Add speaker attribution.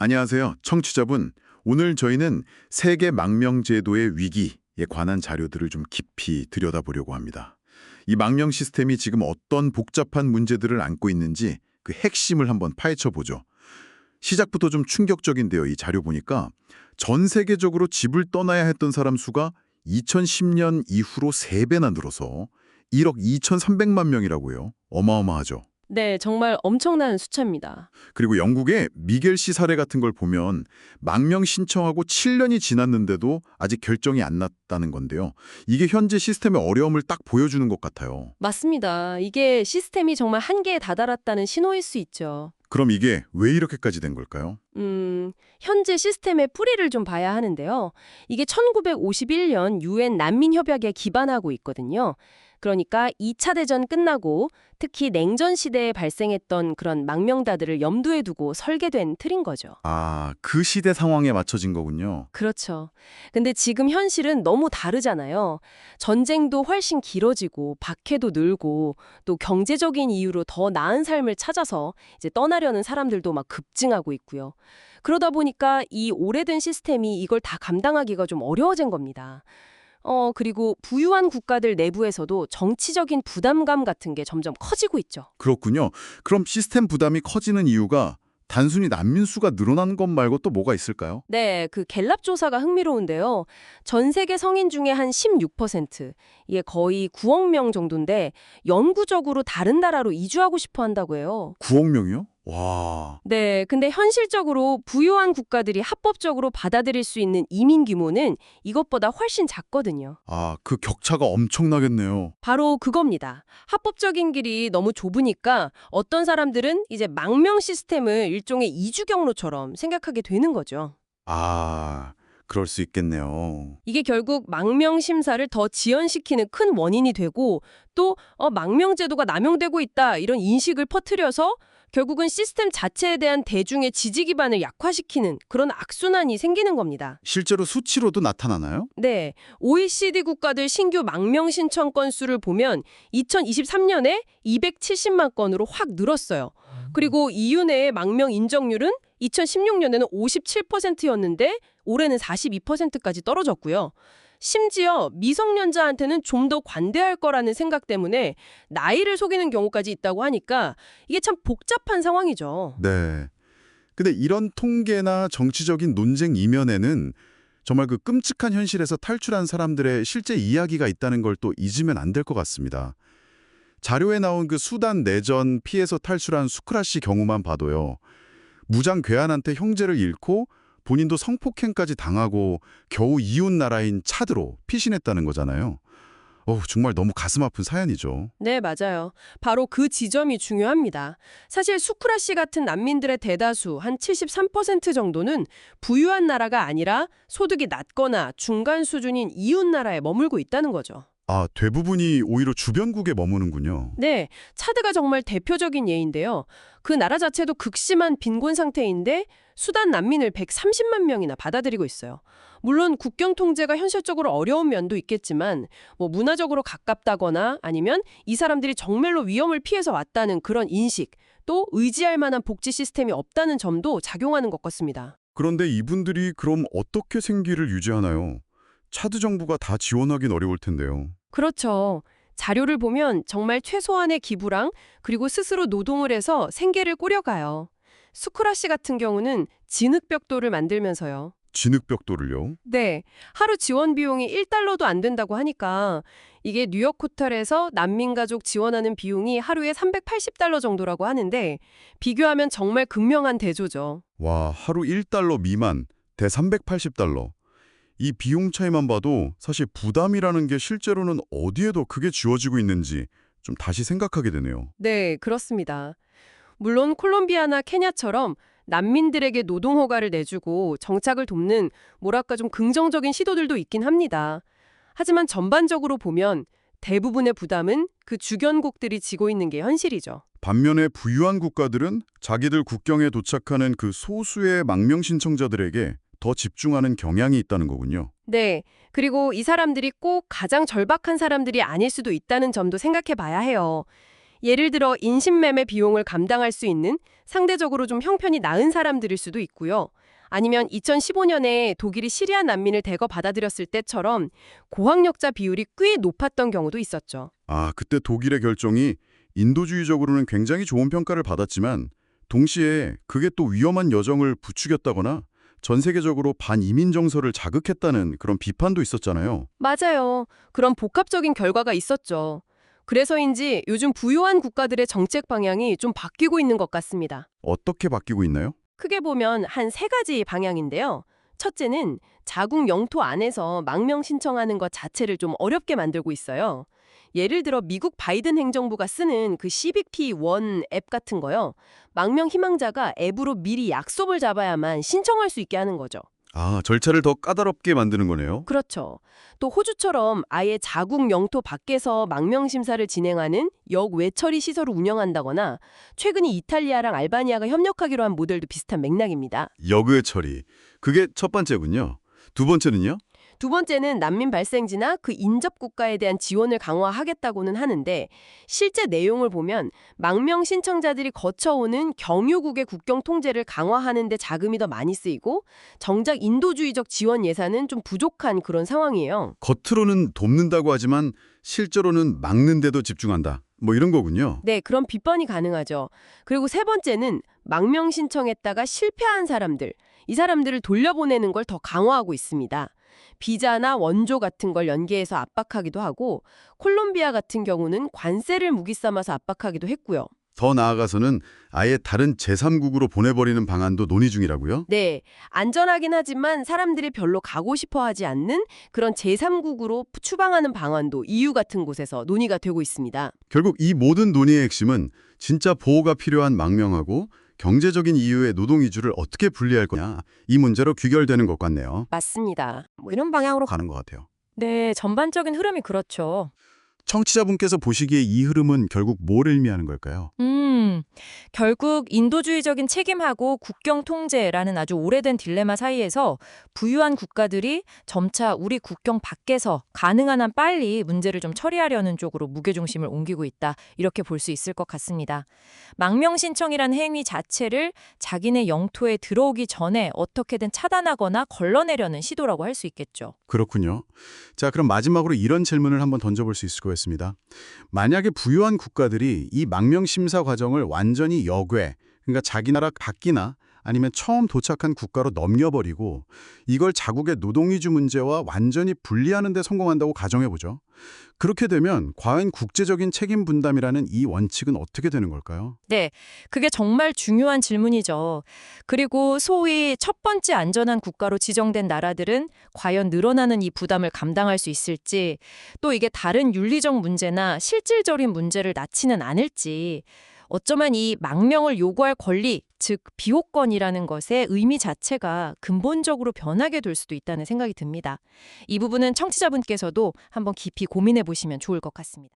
Speaker 1: 안녕하세요. 청취자분. 오늘 저희는 세계 망명제도의 위기에 관한 자료들을 좀 깊이 들여다보려고 합니다. 이 망명 시스템이 지금 어떤 복잡한 문제들을 안고 있는지 그 핵심을 한번 파헤쳐보죠. 시작부터 좀 충격적인데요. 이 자료 보니까 전 세계적으로 집을 떠나야 했던 사람 수가 2010년 이후로 3배나 늘어서 1억 2,300만 명이라고요. 어마어마하죠.
Speaker 2: 네, 정말 엄청난 숫자입니다.
Speaker 1: 그리고 영국의 미겔 씨 사례 같은 걸 보면 망명 신청하고 7년이 지났는데도 아직 결정이 안 났다는 건데요. 이게 현재 시스템의 어려움을 딱 보여주는 것 같아요.
Speaker 2: 맞습니다. 이게 시스템이 정말 한계에 다다랐다는 신호일 수 있죠.
Speaker 1: 그럼 이게 왜 이렇게까지 된 걸까요?
Speaker 2: 현재 시스템의 뿌리를 좀 봐야 하는데요. 이게 1951년 유엔 난민협약에 기반하고 있거든요. 그러니까 2차 대전 끝나고 특히 냉전 시대에 발생했던 그런 망명자들을 염두에 두고 설계된 틀인 거죠.
Speaker 1: 아, 그 시대 상황에 맞춰진 거군요.
Speaker 2: 그렇죠. 근데 지금 현실은 너무 다르잖아요. 전쟁도 훨씬 길어지고 박해도 늘고 또 경제적인 이유로 더 나은 삶을 찾아서 이제 떠나려는 사람들도 막 급증하고 있고요. 그러다 보니까 이 오래된 시스템이 이걸 다 감당하기가 좀 어려워진 겁니다. 그리고 부유한 국가들 내부에서도 정치적인 부담감 같은 게 점점 커지고 있죠.
Speaker 1: 그렇군요. 그럼 시스템 부담이 커지는 이유가 단순히 난민 수가 늘어난 것 말고 또 뭐가 있을까요?
Speaker 2: 네, 그 갤럽 조사가 흥미로운데요. 전 세계 성인 중에 한 16%, 이게 거의 9억 명 정도인데 영구적으로 다른 나라로 이주하고 싶어 한다고 해요.
Speaker 1: 9억 명이요? 와,
Speaker 2: 네, 근데 현실적으로 부유한 국가들이 합법적으로 받아들일 수 있는 이민 규모는 이것보다 훨씬 작거든요.
Speaker 1: 그 격차가 엄청나겠네요.
Speaker 2: 바로 그겁니다. 합법적인 길이 너무 좁으니까 어떤 사람들은 이제 망명 시스템을 일종의 이주 경로처럼 생각하게 되는 거죠.
Speaker 1: 아, 그럴 수 있겠네요.
Speaker 2: 이게 결국 망명 심사를 더 지연시키는 큰 원인이 되고 또 망명 제도가 남용되고 있다 이런 인식을 퍼뜨려서 결국은 시스템 자체에 대한 대중의 지지 기반을 약화시키는 그런 악순환이 생기는 겁니다.
Speaker 1: 실제로 수치로도 나타나나요?
Speaker 2: 네, OECD 국가들 신규 망명 신청 건수를 보면 2023년에 270만 건으로 확 늘었어요. 그리고 EU 내의 망명 인정률은 2016년에는 57%였는데 올해는 42%까지 떨어졌고요. 심지어 미성년자한테는 좀 더 관대할 거라는 생각 때문에 나이를 속이는 경우까지 있다고 하니까 이게 참 복잡한 상황이죠.
Speaker 1: 네. 근데 이런 통계나 정치적인 논쟁 이면에는 정말 그 끔찍한 현실에서 탈출한 사람들의 실제 이야기가 있다는 걸 또 잊으면 안 될 것 같습니다. 자료에 나온 그 수단 내전 피해서 탈출한 수크라 씨 경우만 봐도요. 무장 괴한한테 형제를 잃고 본인도 성폭행까지 당하고 겨우 이웃 나라인 차드로 피신했다는 거잖아요. 정말 너무 가슴 아픈 사연이죠.
Speaker 2: 네, 맞아요. 바로 그 지점이 중요합니다. 사실 수크라 씨 같은 난민들의 대다수, 한 73% 정도는 부유한 나라가 아니라 소득이 낮거나 중간 수준인 이웃 나라에 머물고 있다는 거죠.
Speaker 1: 대부분이 오히려 주변국에 머무는군요.
Speaker 2: 네, 차드가 정말 대표적인 예인데요. 그 나라 자체도 극심한 빈곤 상태인데 수단 난민을 130만 명이나 받아들이고 있어요. 물론 국경 통제가 현실적으로 어려운 면도 있겠지만 문화적으로 가깝다거나 아니면 이 사람들이 정말로 위험을 피해서 왔다는 그런 인식, 또 의지할 만한 복지 시스템이 없다는 점도 작용하는 것 같습니다.
Speaker 1: 그런데 이분들이 그럼 어떻게 생계를 유지하나요? 차드 정부가 다 지원하긴 어려울 텐데요.
Speaker 2: 그렇죠. 자료를 보면 정말 최소한의 기부랑 그리고 스스로 노동을 해서 생계를 꾸려가요. 수크라 씨 같은 경우는 진흙벽돌을 만들면서요.
Speaker 1: 진흙벽돌을요?
Speaker 2: 네, 하루 지원 비용이 1달러도 안 된다고 하니까 이게 뉴욕 호텔에서 난민 가족 지원하는 비용이 하루에 380달러 정도라고 하는데 비교하면 정말 극명한 대조죠.
Speaker 1: 와, 하루 1달러 미만, 대 380달러. 이 비용 차이만 봐도 사실 부담이라는 게 실제로는 어디에 더 크게 주어지고 있는지 좀 다시 생각하게 되네요.
Speaker 2: 네, 그렇습니다. 물론 콜롬비아나 케냐처럼 난민들에게 노동 허가를 내주고 정착을 돕는 뭐랄까 좀 긍정적인 시도들도 있긴 합니다. 하지만 전반적으로 보면 대부분의 부담은 그 주변국들이 지고 있는 게 현실이죠.
Speaker 1: 반면에 부유한 국가들은 자기들 국경에 도착하는 그 소수의 망명 신청자들에게 더 집중하는 경향이 있다는 거군요.
Speaker 2: 네, 그리고 이 사람들이 꼭 가장 절박한 사람들이 아닐 수도 있다는 점도 생각해 봐야 해요. 예를 들어 인신매매 비용을 감당할 수 있는 상대적으로 좀 형편이 나은 사람들일 수도 있고요. 아니면 2015년에 독일이 시리아 난민을 대거 받아들였을 때처럼 고학력자 비율이 꽤 높았던 경우도 있었죠.
Speaker 1: 아, 그때 독일의 결정이 인도주의적으로는 굉장히 좋은 평가를 받았지만 동시에 그게 또 위험한 여정을 부추겼다거나 전 세계적으로 반이민 정서를 자극했다는 그런 비판도 있었잖아요.
Speaker 2: 맞아요. 그런 복합적인 결과가 있었죠. 그래서인지 요즘 부유한 국가들의 정책 방향이 좀 바뀌고 있는 것 같습니다.
Speaker 1: 어떻게 바뀌고 있나요?
Speaker 2: 크게 보면 한 세 가지 방향인데요. 첫째는 자국 영토 안에서 망명 신청하는 것 자체를 좀 어렵게 만들고 있어요. 예를 들어 미국 바이든 행정부가 쓰는 그 CBP-1 앱 같은 거요. 망명 희망자가 앱으로 미리 약속을 잡아야만 신청할 수 있게 하는 거죠.
Speaker 1: 아, 절차를 더 까다롭게 만드는 거네요.
Speaker 2: 그렇죠. 또 호주처럼 아예 자국 영토 밖에서 망명 심사를 진행하는 역외처리 시설을 운영한다거나 최근에 이탈리아랑 알바니아가 협력하기로 한 모델도 비슷한 맥락입니다.
Speaker 1: 역의 처리. 그게 첫 번째군요. 두 번째는요?
Speaker 2: 두 번째는 난민 발생지나 그 인접 국가에 대한 지원을 강화하겠다고는 하는데 실제 내용을 보면 망명 신청자들이 거쳐오는 경유국의 국경 통제를 강화하는 데 자금이 더 많이 쓰이고 정작 인도주의적 지원 예산은 좀 부족한 그런 상황이에요.
Speaker 1: 겉으로는 돕는다고 하지만 실제로는 막는 데도 집중한다. 뭐 이런 거군요.
Speaker 2: 네, 그런 비판이 가능하죠. 그리고 세 번째는 망명 신청했다가 실패한 사람들, 이 사람들을 돌려보내는 걸 더 강화하고 있습니다. 비자나 원조 같은 걸 연계해서 압박하기도 하고 콜롬비아 같은 경우는 관세를 무기 삼아서 압박하기도 했고요.
Speaker 1: 더 나아가서는 아예 다른 제3국으로 보내버리는 방안도 논의 중이라고요?
Speaker 2: 네, 안전하긴 하지만 사람들이 별로 가고 싶어 하지 않는 그런 제3국으로 추방하는 방안도 EU 같은 곳에서 논의가 되고 있습니다.
Speaker 1: 결국 이 모든 논의의 핵심은 진짜 보호가 필요한 망명하고 경제적인 이유의 노동 이주를 어떻게 분리할 거냐, 이 문제로 귀결되는 것 같네요.
Speaker 2: 맞습니다. 뭐 이런 방향으로
Speaker 1: 가는 것 같아요.
Speaker 2: 네, 전반적인 흐름이 그렇죠.
Speaker 1: 청취자분께서 보시기에 이 흐름은 결국 뭘 의미하는 걸까요?
Speaker 3: 결국 인도주의적인 책임하고 국경 통제라는 아주 오래된 딜레마 사이에서 부유한 국가들이 점차 우리 국경 밖에서 가능한 한 빨리 문제를 좀 처리하려는 쪽으로 무게중심을 옮기고 있다. 이렇게 볼 수 있을 것 같습니다. 망명 신청이라는 행위 자체를 자기네 영토에 들어오기 전에 어떻게든 차단하거나 걸러내려는 시도라고 할 수 있겠죠.
Speaker 1: 그렇군요. 자, 그럼 마지막으로 이런 질문을 한번 던져볼 수 있을 것 같습니다. 만약에 부유한 국가들이 이 망명 심사 과정을 완전히 역외, 그러니까 자기 나라 밖이나 아니면 처음 도착한 국가로 넘겨버리고 이걸 자국의 노동이주 문제와 완전히 분리하는 데 성공한다고 가정해보죠. 그렇게 되면 과연 국제적인 책임 분담이라는 이 원칙은 어떻게 되는 걸까요?
Speaker 3: 네, 그게 정말 중요한 질문이죠. 그리고 소위 첫 번째 안전한 국가로 지정된 나라들은 과연 늘어나는 이 부담을 감당할 수 있을지, 또 이게 다른 윤리적 문제나 실질적인 문제를 낳지는 않을지, 어쩌면 이 망명을 요구할 권리, 즉 비호권이라는 것의 의미 자체가 근본적으로 변하게 될 수도 있다는 생각이 듭니다. 이 부분은 청취자분께서도 한번 깊이 고민해 보시면 좋을 것 같습니다.